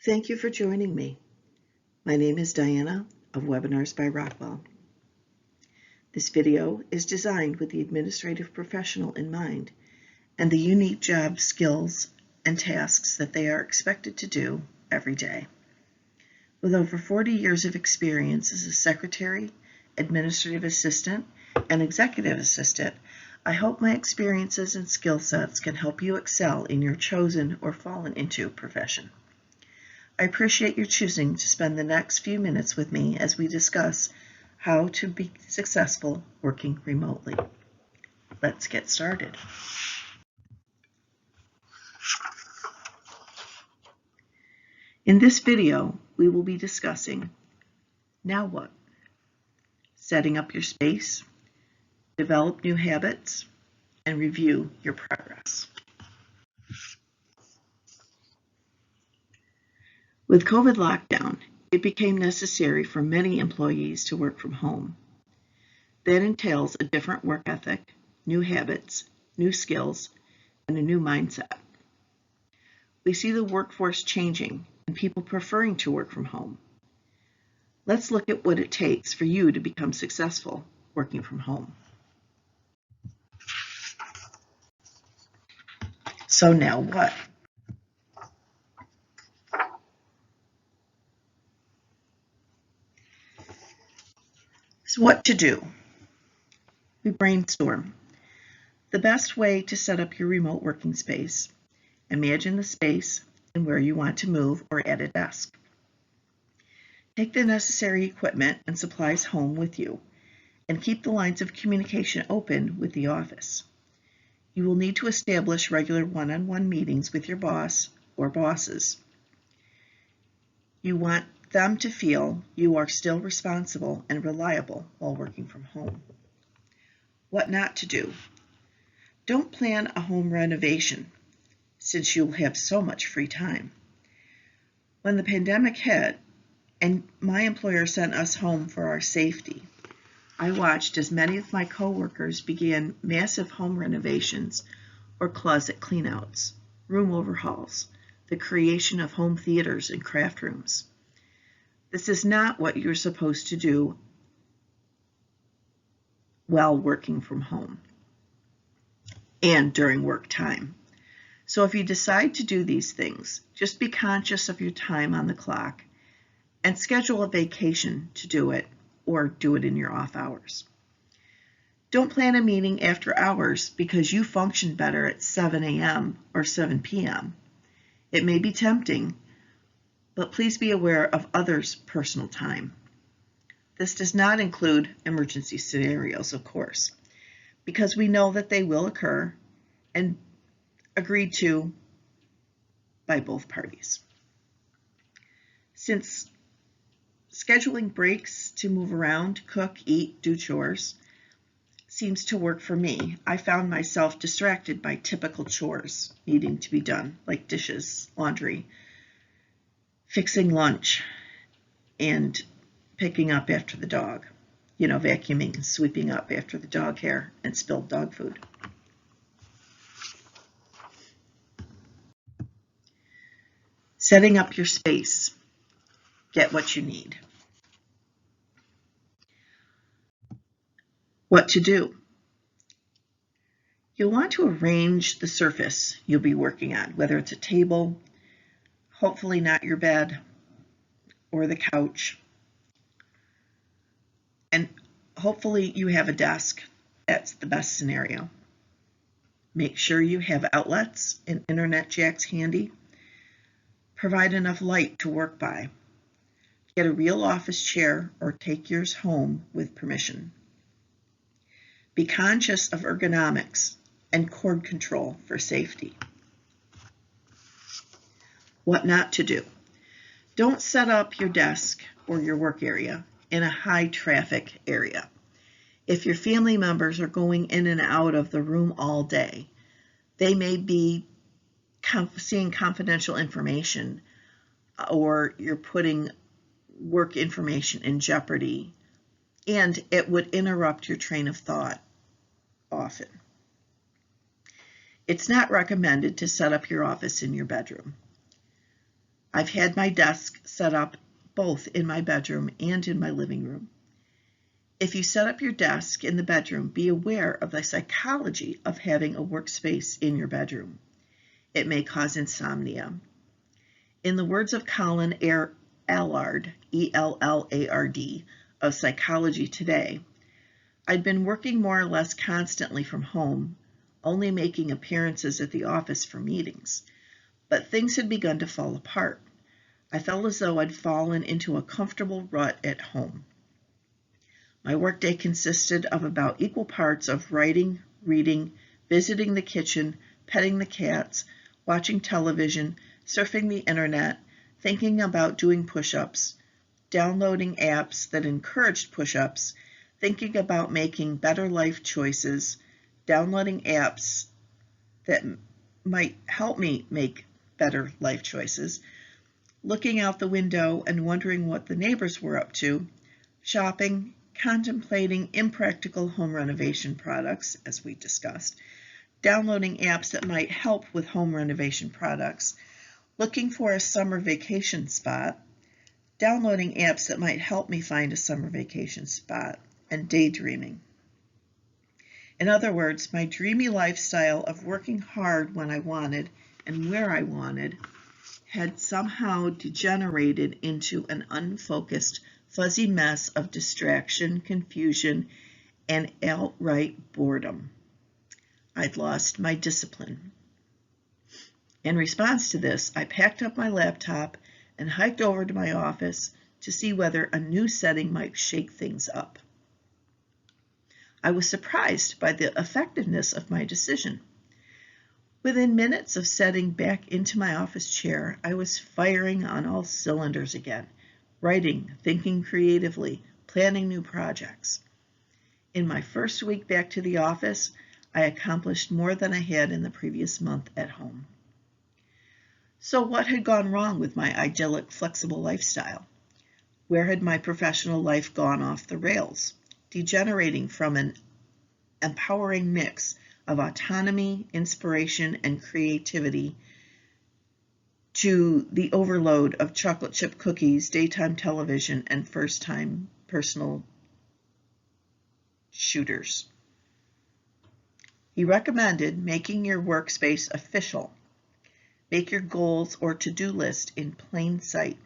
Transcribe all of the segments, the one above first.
Thank you for joining me. My name is Diana of Webinars by Rockwell. This video is designed with the administrative professional in mind and the unique job skills and tasks that they are expected to do every day. With over 40 years of experience as a secretary, administrative assistant, and executive assistant, I hope my experiences and skill sets can help you excel in your chosen or fallen into profession. I appreciate your choosing to spend the next few minutes with me as we discuss how to be successful working remotely. Let's get started. In this video, we will be discussing now what? Setting up your space, develop new habits, and review your progress. With COVID lockdown, it became necessary for many employees to work from home. That entails a different work ethic, new habits, new skills, and a new mindset. We see the workforce changing and people preferring to work from home. Let's look at what it takes for you to become successful working from home. So now what? So what to do? We brainstorm. The best way to set up your remote working space. Imagine the space and where you want to move or add a desk. Take the necessary equipment and supplies home with you and keep the lines of communication open with the office. You will need to establish regular one-on-one meetings with your boss or bosses. You want them to feel you are still responsible and reliable while working from home. What not to do? Don't plan a home renovation since you'll have so much free time. When the pandemic hit and my employer sent us home for our safety, I watched as many of my coworkers began massive home renovations or closet cleanouts, room overhauls, the creation of home theaters and craft rooms. This is not what you're supposed to do while working from home and during work time. So if you decide to do these things, just be conscious of your time on the clock and schedule a vacation to do it or do it in your off hours. Don't plan a meeting after hours because you function better at 7 a.m. or 7 p.m. It may be tempting, but please be aware of others' personal time. This does not include emergency scenarios, of course, because we know that they will occur and agreed to by both parties. Since scheduling breaks to move around, cook, eat, do chores seems to work for me, I found myself distracted by typical chores needing to be done, like dishes, laundry, fixing lunch, and picking up after the dog, vacuuming and sweeping up after the dog hair and spilled dog food. Setting up your space. Get what you need. What to do? You'll want to arrange the surface you'll be working on, whether it's a table, hopefully not your bed, or the couch. And hopefully you have a desk. That's the best scenario. Make sure you have outlets and internet jacks handy. Provide enough light to work by. Get a real office chair or take yours home with permission. Be conscious of ergonomics and cord control for safety. What not to do? Don't set up your desk or your work area in a high traffic area. If your family members are going in and out of the room all day, they may be seeing confidential information or you're putting work information in jeopardy, and it would interrupt your train of thought often. It's not recommended to set up your office in your bedroom. I've had my desk set up both in my bedroom and in my living room. If you set up your desk in the bedroom, be aware of the psychology of having a workspace in your bedroom. It may cause insomnia. In the words of Colin Allard, E-L-L-A-R-D, of Psychology Today, I'd been working more or less constantly from home, only making appearances at the office for meetings. But things had begun to fall apart. I felt as though I'd fallen into a comfortable rut at home. My workday consisted of about equal parts of writing, reading, visiting the kitchen, petting the cats, watching television, surfing the internet, thinking about doing push-ups, downloading apps that encouraged push-ups, thinking about making better life choices, downloading apps that might help me make better life choices, looking out the window and wondering what the neighbors were up to, shopping, contemplating impractical home renovation products, as we discussed, downloading apps that might help with home renovation products, looking for a summer vacation spot, downloading apps that might help me find a summer vacation spot, and daydreaming. In other words, my dreamy lifestyle of working hard when I wanted and where I wanted had somehow degenerated into an unfocused, fuzzy mess of distraction, confusion, and outright boredom. I'd lost my discipline. In response to this, I packed up my laptop and hiked over to my office to see whether a new setting might shake things up. I was surprised by the effectiveness of my decision. Within minutes of settling back into my office chair, I was firing on all cylinders again, writing, thinking creatively, planning new projects. In my first week back to the office, I accomplished more than I had in the previous month at home. So what had gone wrong with my idyllic, flexible lifestyle? Where had my professional life gone off the rails, degenerating from an empowering mix of autonomy, inspiration, and creativity to the overload of chocolate chip cookies, daytime television, and first-time personal shooters? He recommended making your workspace official. Make your goals or to-do list in plain sight.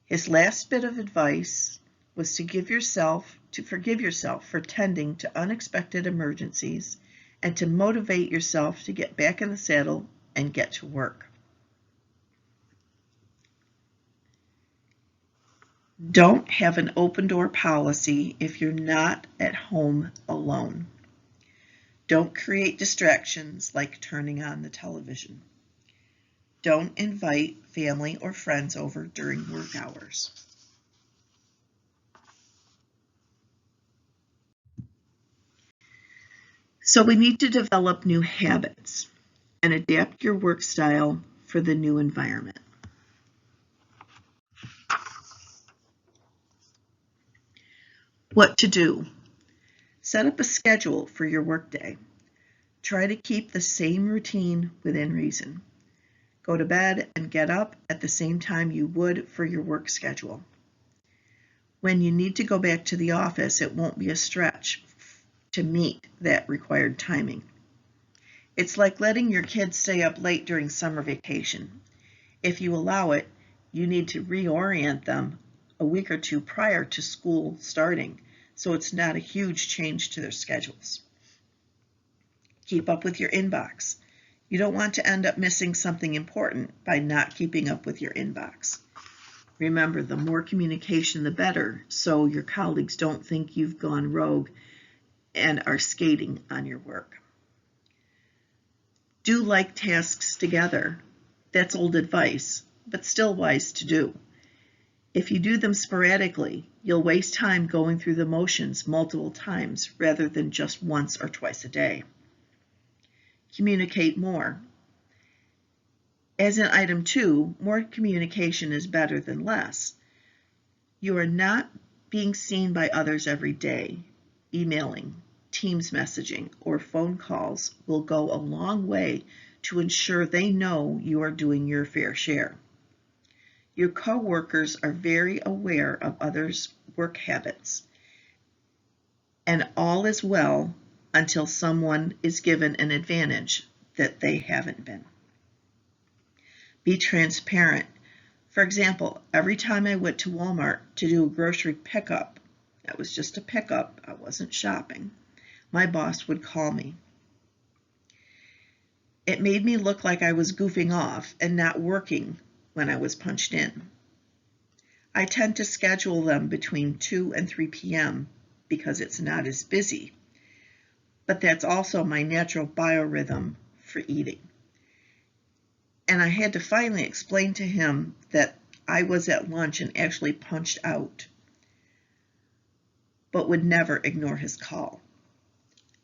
His last bit of advice was to forgive yourself for tending to unexpected emergencies and to motivate yourself to get back in the saddle and get to work. Don't have an open door policy if you're not at home alone. Don't create distractions like turning on the television. Don't invite family or friends over during work hours. So we need to develop new habits and adapt your work style for the new environment. What to do? Set up a schedule for your workday. Try to keep the same routine within reason. Go to bed and get up at the same time you would for your work schedule. When you need to go back to the office, it won't be a stretch to meet that required timing. It's like letting your kids stay up late during summer vacation. If you allow it, you need to reorient them a week or two prior to school starting, so it's not a huge change to their schedules. Keep up with your inbox. You don't want to end up missing something important by not keeping up with your inbox. Remember, the more communication, the better, so your colleagues don't think you've gone rogue and are skating on your work. Do like tasks together. That's old advice, but still wise to do. If you do them sporadically, you'll waste time going through the motions multiple times rather than just once or twice a day. Communicate more. As in item 2, more communication is better than less. You are not being seen by others every day. Emailing, Teams messaging, or phone calls will go a long way to ensure they know you are doing your fair share. Your coworkers are very aware of others' work habits, and all is well until someone is given an advantage that they haven't been. Be transparent. For example, every time I went to Walmart to do a grocery pickup, that was just a pickup, I wasn't shopping, my boss would call me. It made me look like I was goofing off and not working when I was punched in. I tend to schedule them between 2 and 3 p.m. because it's not as busy, but that's also my natural biorhythm for eating. And I had to finally explain to him that I was at lunch and actually punched out, but would never ignore his call.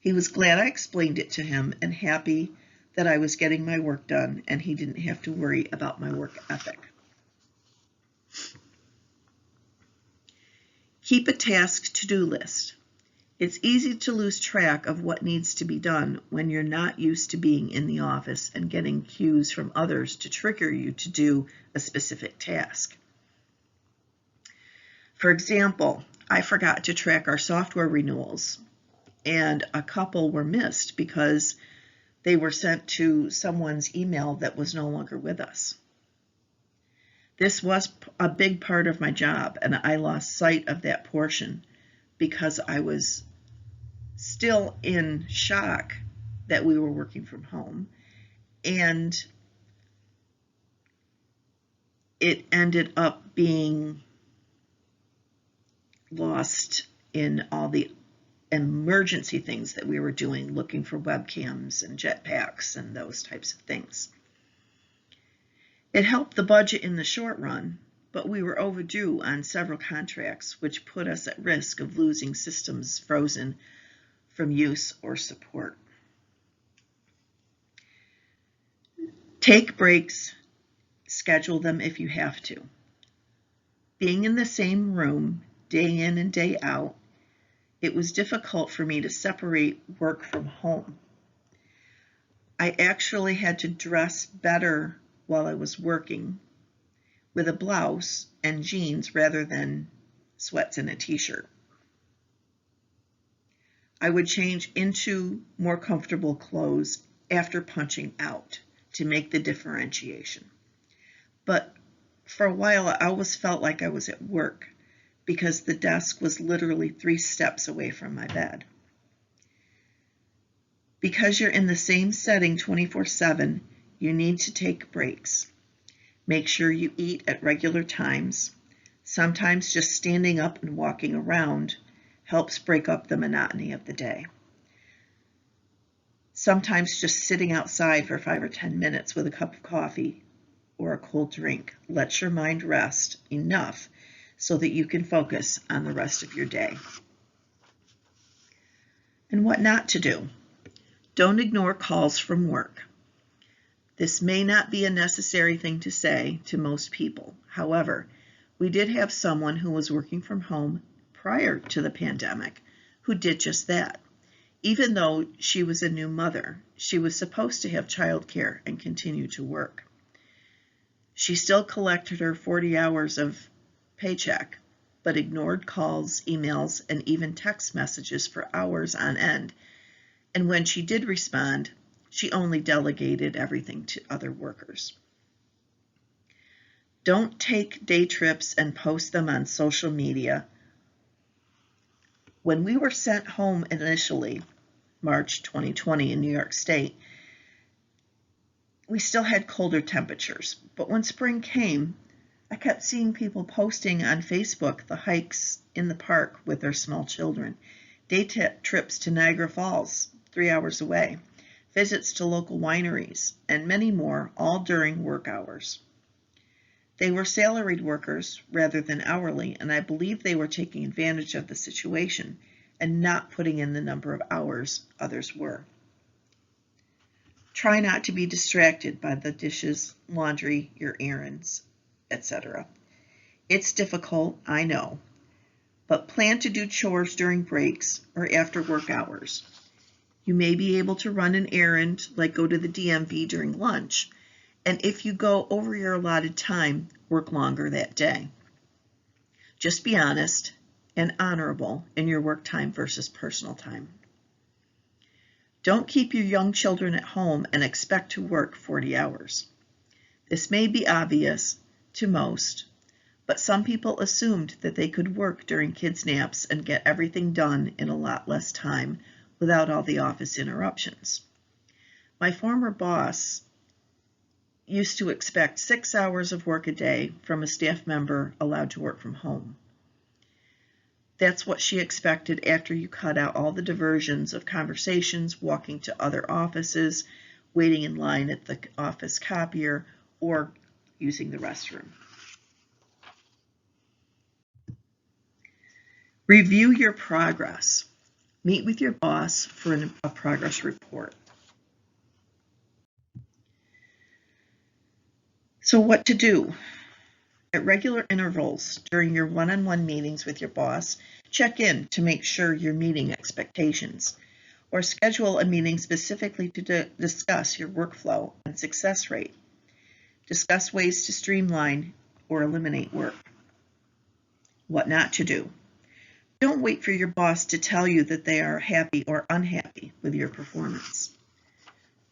He was glad I explained it to him and happy that I was getting my work done and he didn't have to worry about my work ethic. Keep a task to-do list. It's easy to lose track of what needs to be done when you're not used to being in the office and getting cues from others to trigger you to do a specific task. For example, I forgot to track our software renewals, and a couple were missed because they were sent to someone's email that was no longer with us. This was a big part of my job, and I lost sight of that portion because I was still in shock that we were working from home, and it ended up being lost in all the emergency things that we were doing, looking for webcams and jetpacks and those types of things. It helped the budget in the short run, but we were overdue on several contracts, which put us at risk of losing systems frozen from use or support. Take breaks, schedule them if you have to. Being in the same room day in and day out, it was difficult for me to separate work from home. I actually had to dress better while I was working with a blouse and jeans rather than sweats and a t-shirt. I would change into more comfortable clothes after punching out to make the differentiation. But for a while, I always felt like I was at work because the desk was literally 3 steps away from my bed. Because you're in the same setting 24/7, you need to take breaks. Make sure you eat at regular times. Sometimes just standing up and walking around helps break up the monotony of the day. Sometimes just sitting outside for 5 or 10 minutes with a cup of coffee or a cold drink lets your mind rest enough so that you can focus on the rest of your day. And what not to do. Don't ignore calls from work. This may not be a necessary thing to say to most people. However, we did have someone who was working from home prior to the pandemic who did just that. Even though she was a new mother, she was supposed to have childcare and continue to work. She still collected her 40 hours of paycheck, but ignored calls, emails, and even text messages for hours on end. And when she did respond, she only delegated everything to other workers. Don't take day trips and post them on social media. When we were sent home initially, March 2020 in New York State, we still had colder temperatures. But when spring came, I kept seeing people posting on Facebook the hikes in the park with their small children, day trips to Niagara Falls, 3 hours away, visits to local wineries, and many more, all during work hours. They were salaried workers rather than hourly, and I believe they were taking advantage of the situation and not putting in the number of hours others were. Try not to be distracted by the dishes, laundry, your errands, etc. It's difficult, I know, but plan to do chores during breaks or after work hours. You may be able to run an errand, like go to the DMV during lunch, and if you go over your allotted time, work longer that day. Just be honest and honorable in your work time versus personal time. Don't keep your young children at home and expect to work 40 hours. This may be obvious to most, but some people assumed that they could work during kids' naps and get everything done in a lot less time without all the office interruptions. My former boss used to expect 6 hours of work a day from a staff member allowed to work from home. That's what she expected after you cut out all the diversions of conversations, walking to other offices, waiting in line at the office copier, or using the restroom. Review your progress. Meet with your boss for a progress report. So what to do? At regular intervals during your one-on-one meetings with your boss, check in to make sure you're meeting expectations, or schedule a meeting specifically to discuss your workflow and success rate. Discuss ways to streamline or eliminate work. What not to do. Don't wait for your boss to tell you that they are happy or unhappy with your performance.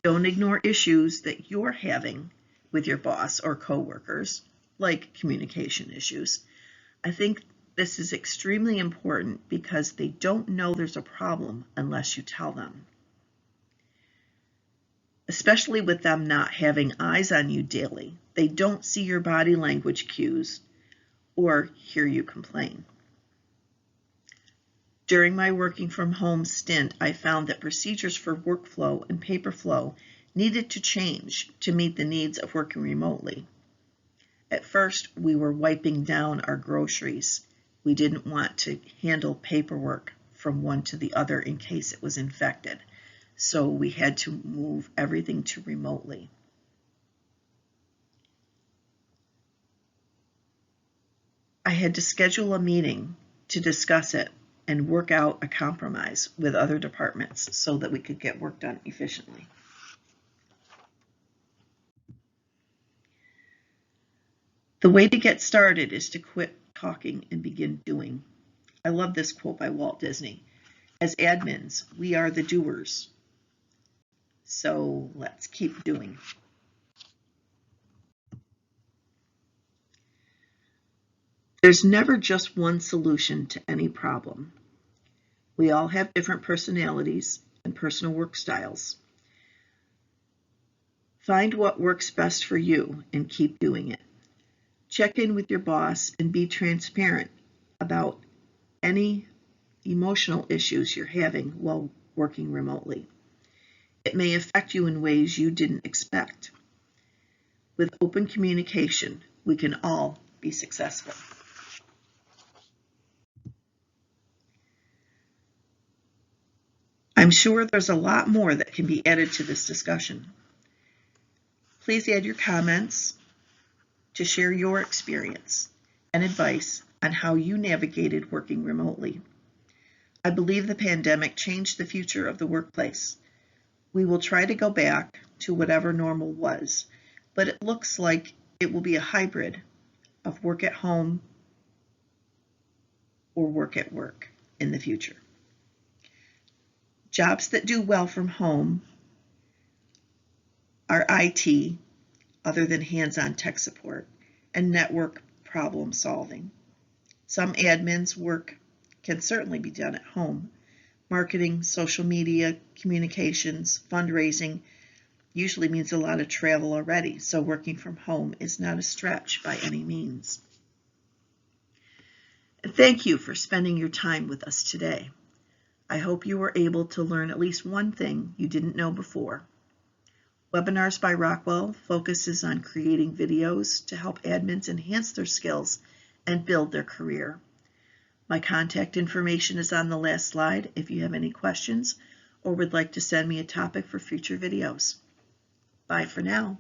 Don't ignore issues that you're having with your boss or coworkers, like communication issues. I think this is extremely important because they don't know there's a problem unless you tell them. Especially with them not having eyes on you daily, they don't see your body language cues or hear you complain. During my working from home stint, I found that procedures for workflow and paper flow needed to change to meet the needs of working remotely. At first, we were wiping down our groceries. We didn't want to handle paperwork from one to the other in case it was infected, so we had to move everything to remotely. I had to schedule a meeting to discuss it and work out a compromise with other departments so that we could get work done efficiently. The way to get started is to quit talking and begin doing. I love this quote by Walt Disney. As admins, we are the doers. So let's keep doing. There's never just one solution to any problem. We all have different personalities and personal work styles. Find what works best for you and keep doing it. Check in with your boss and be transparent about any emotional issues you're having while working remotely. It may affect you in ways you didn't expect. With open communication, we can all be successful. I'm sure there's a lot more that can be added to this discussion. Please add your comments to share your experience and advice on how you navigated working remotely. I believe the pandemic changed the future of the workplace. We will try to go back to whatever normal was, but it looks like it will be a hybrid of work at home or work at work in the future. Jobs that do well from home are IT, other than hands-on tech support, and network problem solving. Some admins work can certainly be done at home. Marketing, social media, communications, fundraising usually means a lot of travel already, so working from home is not a stretch by any means. And thank you for spending your time with us today. I hope you were able to learn at least one thing you didn't know before. Webinars by Rockwell focuses on creating videos to help admins enhance their skills and build their career. My contact information is on the last slide if you have any questions or would like to send me a topic for future videos. Bye for now.